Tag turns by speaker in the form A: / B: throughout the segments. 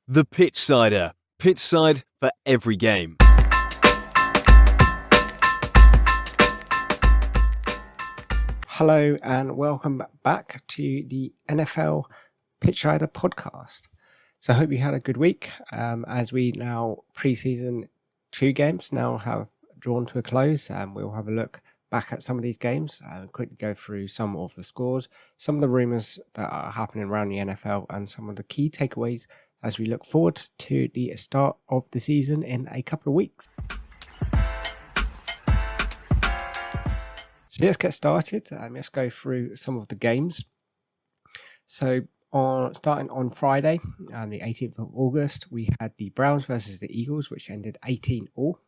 A: The Pitchsider. Pitchside for every game.
B: Hello and welcome back to the NFL Pitchsider Podcast. So I hope you had a good week as we now preseason 2 games now have drawn to a close, and we'll have a look back at some of these games and quickly go through some of the scores, some of the rumours that are happening around the NFL, and some of the key takeaways as we look forward to the start of the season in a couple of weeks. So let's get started. Let's go through some of the games. So starting on Friday, the 18th of August, we had the Browns versus the Eagles, which ended 18-all.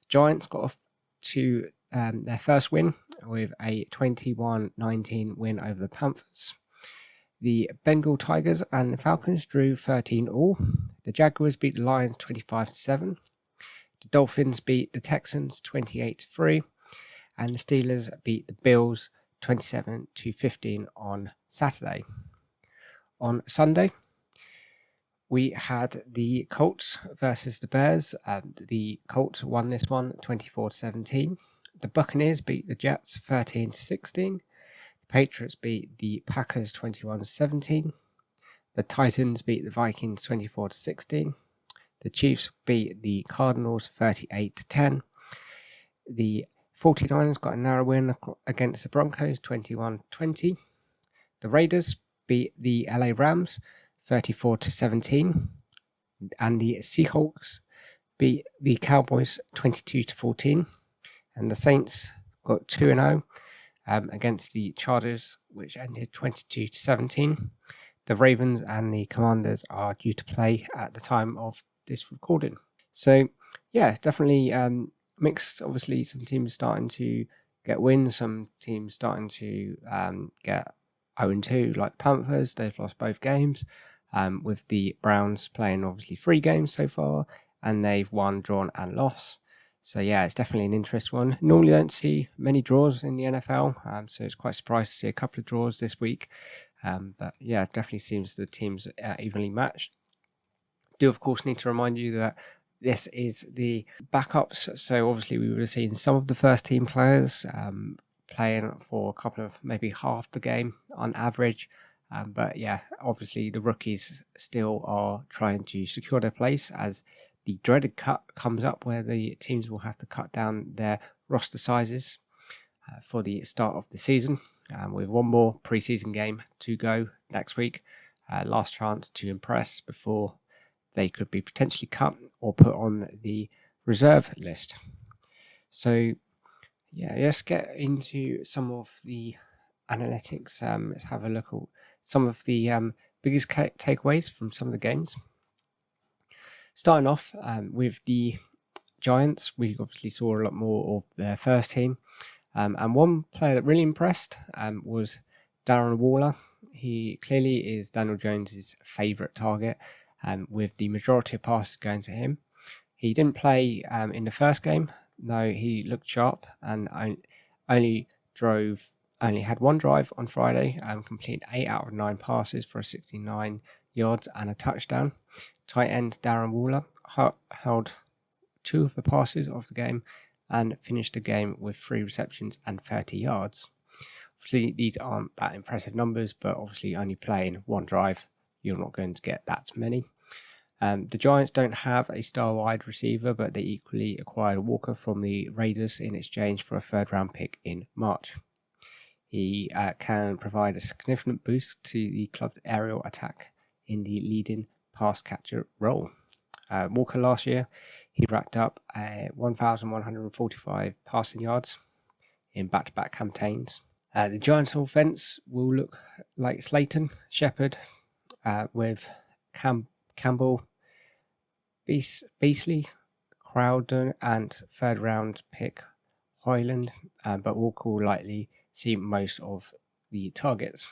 B: Giants got off to their first win with a 21-19 win over the Panthers. The Bengal Tigers and the Falcons drew 13-all. The Jaguars beat the Lions 25-7. The Dolphins beat the Texans 28-3. And the Steelers beat the Bills 27-15 on Saturday. On Sunday, we had the Colts versus the Bears. The Colts won this one 24-17. The Buccaneers beat the Jets 13-16. The Patriots beat the Packers 21-17. The Titans beat the Vikings 24-16. The Chiefs beat the Cardinals 38-10. The 49ers got a narrow win against the Broncos 21-20. The Raiders beat the LA Rams 34-17. And the Seahawks beat the Cowboys 22-14. And the Saints got 2-0 against the Chargers, which ended 22-17. The Ravens and the Commanders are due to play at the time of this recording. So, yeah, definitely mixed. Obviously, some teams starting to get wins, some teams starting to get 0-2, like Panthers. They've lost both games, with the Browns playing obviously 3 games so far, and they've won, drawn, and lost. So yeah, it's definitely an interesting one. Normally don't see many draws in the NFL, so it's quite surprised to see a couple of draws this week. But yeah, it definitely seems the teams are evenly matched. Do of course need to remind you that this is the backups, so obviously we would have seen some of the first team players playing for a couple of, maybe half the game on average. But yeah, obviously the rookies still are trying to secure their place as the dreaded cut comes up where the teams will have to cut down their roster sizes for the start of the season. With one more preseason game to go next week, last chance to impress before they could be potentially cut or put on the reserve list. So yeah, let's get into some of the analytics. Let's have a look at some of the biggest takeaways from some of the games. Starting off with the Giants, we obviously saw a lot more of their first team. And one player that really impressed was Darren Waller. He clearly is Daniel Jones's favourite target, with the majority of passes going to him. He didn't play in the first game. No, he looked sharp and only had one drive on Friday, completed 8 out of 9 passes for 69 yards and a touchdown. Tight end Darren Waller held 2 of the passes of the game and finished the game with 3 receptions and 30 yards. Obviously, these aren't that impressive numbers, but obviously only playing one drive, you're not going to get that many. The Giants don't have a star wide receiver, but they equally acquired Walker from the Raiders in exchange for a 3rd round pick in March. He can provide a significant boost to the club's aerial attack in the leading pass catcher role. Walker last year, he racked up 1,145 passing yards in back-to-back campaigns. The Giants' offense will look like Slayton, Shepard, with Campbell, Beasley, Crowder, and 3rd round pick Hoyland, but Walker will likely see most of the targets.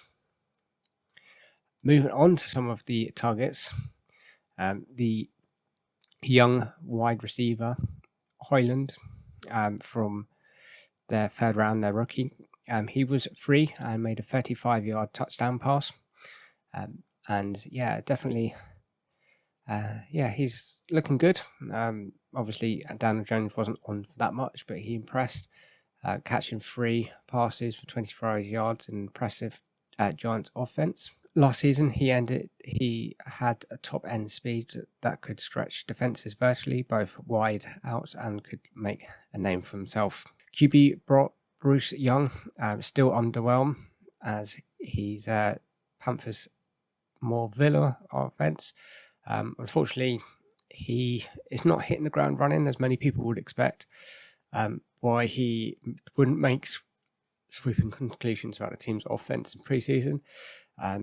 B: Moving on to some of the targets, the young wide receiver Hoyland from their 3rd round, their rookie, he was free and made a 35-yard touchdown pass. And yeah, definitely He's looking good. Obviously, Daniel Jones wasn't on for that much, but he impressed, catching 3 passes for 25 yards, an impressive Giants offense. Last season, he had a top end speed that could stretch defenses vertically, both wide outs, and could make a name for himself. QB Bruce Young still underwhelmed as he's Panthers' more Villa offense. Unfortunately, he is not hitting the ground running as many people would expect. Why he wouldn't make sweeping conclusions about the team's offense in preseason,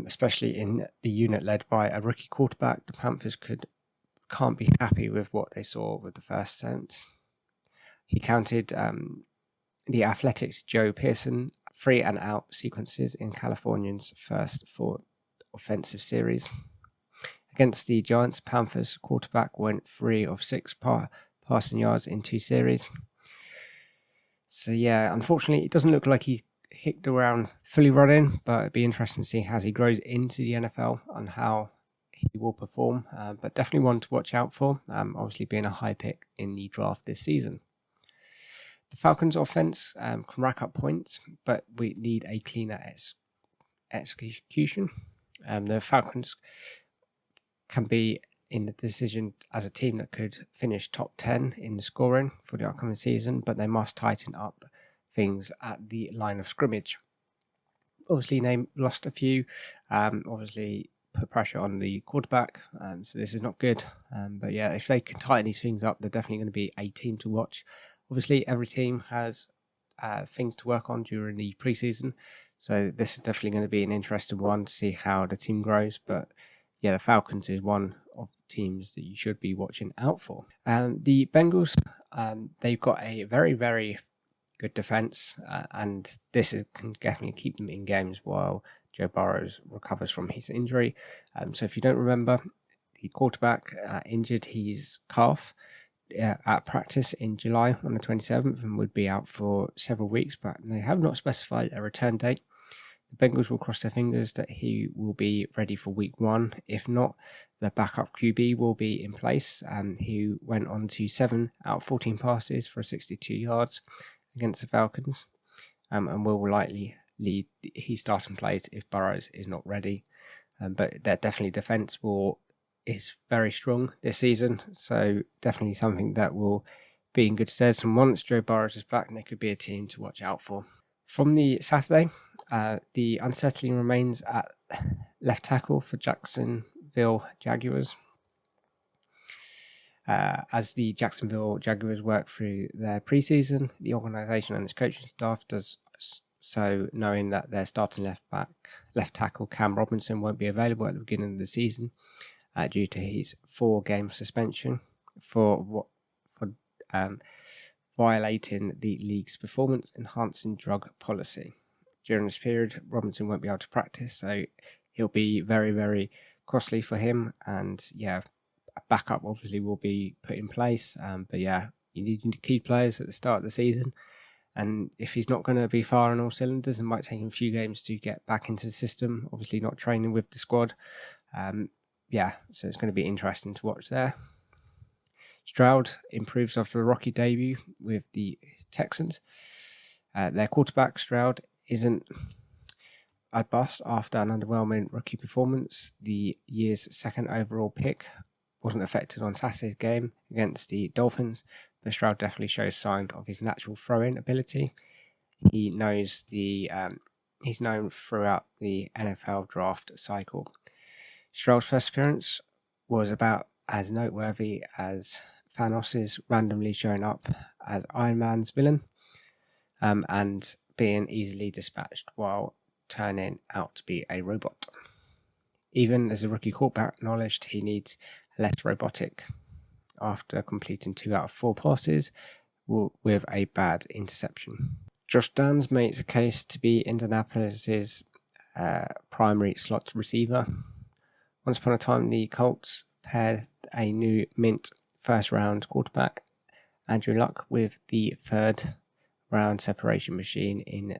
B: especially in the unit led by a rookie quarterback. The Panthers can't be happy with what they saw with the first attempt. He counted the Athletics' Joe Pearson 3-and-out sequences in Californians' first 4 offensive series. Against the Giants, Panthers quarterback went 3 of 6 passing yards in 2 series. So unfortunately, it doesn't look like he hit the ground fully running, but it'd be interesting to see as he grows into the NFL and how he will perform. But definitely one to watch out for, obviously being a high pick in the draft this season. The Falcons' offense can rack up points, but we need a cleaner execution. The Falcons can be in the decision as a team that could finish top 10 in the scoring for the upcoming season, but they must tighten up things at the line of scrimmage. Obviously, they lost a few, obviously put pressure on the quarterback, so this is not good. But if they can tighten these things up, they're definitely going to be a team to watch. Obviously, every team has things to work on during the preseason, so this is definitely going to be an interesting one to see how the team grows. But the Falcons is one of the teams that you should be watching out for. The Bengals, they've got a very, very good defense, and this can definitely keep them in games while Joe Burrow recovers from his injury. So if you don't remember, the quarterback injured his calf at practice in July on the 27th and would be out for several weeks, but they have not specified a return date. The Bengals will cross their fingers that he will be ready for week 1. If not, the backup QB will be in place. He went on to 7 out of 14 passes for 62 yards against the Falcons, and will likely lead his starting plays if Burrows is not ready. But their defense is very strong this season, so definitely something that will be in good stead. And once Joe Burrows is back, they could be a team to watch out for. From the Saturday, the uncertainty remains at left tackle for Jacksonville Jaguars. As the Jacksonville Jaguars work through their preseason, the organisation and its coaching staff does so knowing that their starting left tackle Cam Robinson won't be available at the beginning of the season due to his 4-game suspension for violating the league's performance-enhancing drug policy. During this period, Robinson won't be able to practice, so it'll be very, very costly for him. And a backup obviously will be put in place. But you need key players at the start of the season. And if he's not going to be firing all cylinders, it might take him a few games to get back into the system. Obviously not training with the squad. So it's going to be interesting to watch there. Stroud improves after a rocky debut with the Texans. Their quarterback, Stroud, isn't a bust after an underwhelming rookie performance. The year's second overall pick wasn't affected on Saturday's game against the Dolphins, but Stroud definitely shows signs of his natural throwing ability. He's known throughout the NFL draft cycle. Stroud's first appearance was about as noteworthy as Thanos' randomly showing up as Iron Man's villain, and being easily dispatched while turning out to be a robot. Even as a rookie quarterback acknowledged he needs less robotic after completing 2 out of 4 passes with a bad interception. Josh Downs makes a case to be Indianapolis' primary slot receiver. Once upon a time, the Colts paired a new mint first-round quarterback, Andrew Luck, with the third-round separation machine in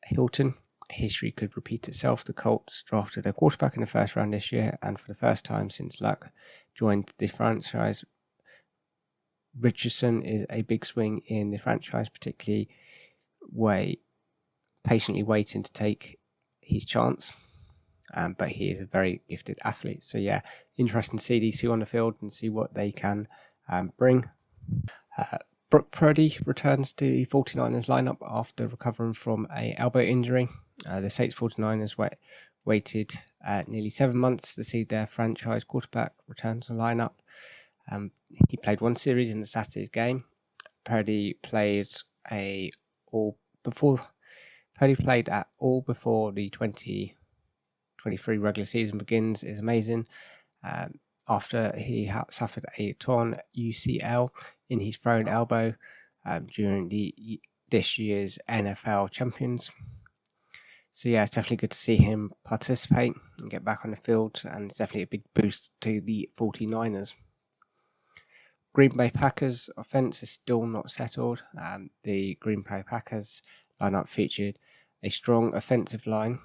B: Hilton. history could repeat itself. The Colts drafted a quarterback in the first round this year, and for the first time since Luck joined the franchise, Richardson is a big swing in the franchise, particularly patiently waiting to take his chance. But he is a very gifted athlete. So yeah, interesting to see these two on the field and see what they can bring. Brock Purdy returns to the 49ers lineup after recovering from an elbow injury. The Saints 49ers waited nearly 7 months to see their franchise quarterback return to the lineup. He played one series in the Saturday's game. Purdy played at all before the 2023 regular season begins is amazing. After he suffered a torn UCL in his thrown elbow during this year's NFL Champions. So yeah, it's definitely good to see him participate and get back on the field, and it's definitely a big boost to the 49ers. Green Bay Packers offense is still not settled. The Green Bay Packers lineup featured a strong offensive line.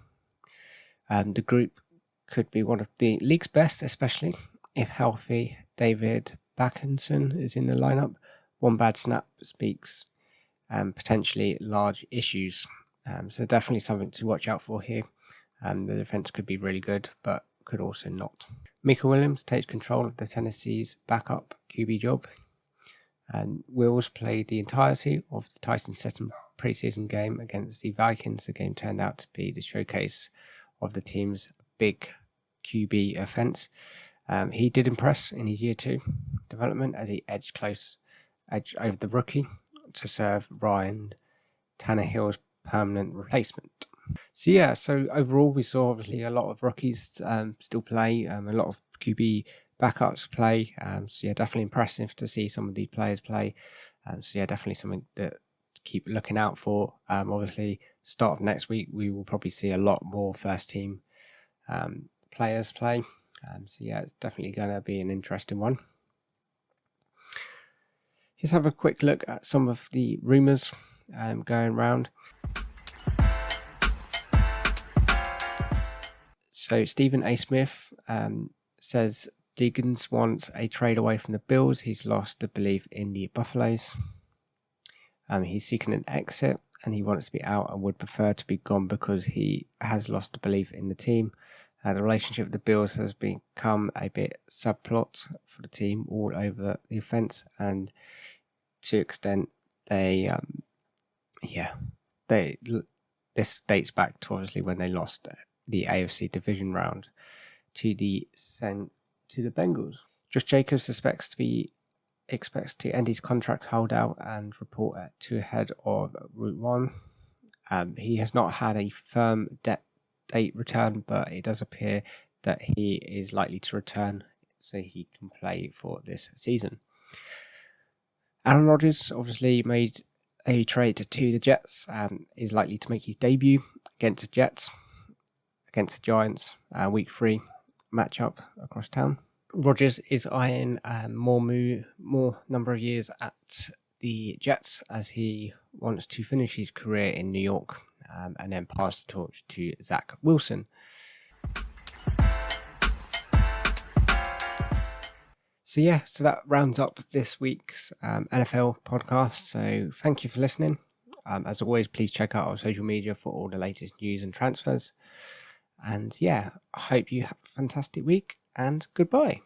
B: The group could be one of the league's best, especially if healthy. David Backenson is in the lineup. One bad snap speaks potentially large issues. So definitely something to watch out for here. The defense could be really good, but could also not. Mika Williams takes control of the Tennessee's backup QB job. And Wills played the entirety of the Tyson-Seton preseason game against the Vikings. The game turned out to be the showcase of the team's big QB offense. He did impress in his year 2 development as he edged over the rookie to serve Ryan Tannehill's permanent replacement. So overall we saw obviously a lot of rookies still play, a lot of QB backups play. Definitely impressive to see some of these players play. Definitely something that to keep looking out for. Obviously, start of next week we will probably see a lot more first team players play. It's definitely going to be an interesting one. Let's have a quick look at some of the rumours going around. So Stephen A. Smith says Deegans wants a trade away from the Bills. He's lost the belief in the Buffaloes. He's seeking an exit and he wants to be out and would prefer to be gone because he has lost the belief in the team. The relationship with the Bills has become a bit subplot for the team all over the offense, and to extent this dates back to obviously when they lost the AFC division round to the Bengals. Josh Jacobs expects to end his contract holdout and report to head of Route 1. He has not had a firm date return, but it does appear that he is likely to return so he can play for this season. Aaron Rodgers obviously made a trade to the Jets, is likely to make his debut against the Giants, week 3 matchup across town. Rodgers is eyeing more number of years at the Jets as he wants to finish his career in New York and then pass the torch to Zach Wilson. So that rounds up this week's NFL podcast. So thank you for listening. As always, please check out our social media for all the latest news and transfers. And I hope you have a fantastic week and goodbye.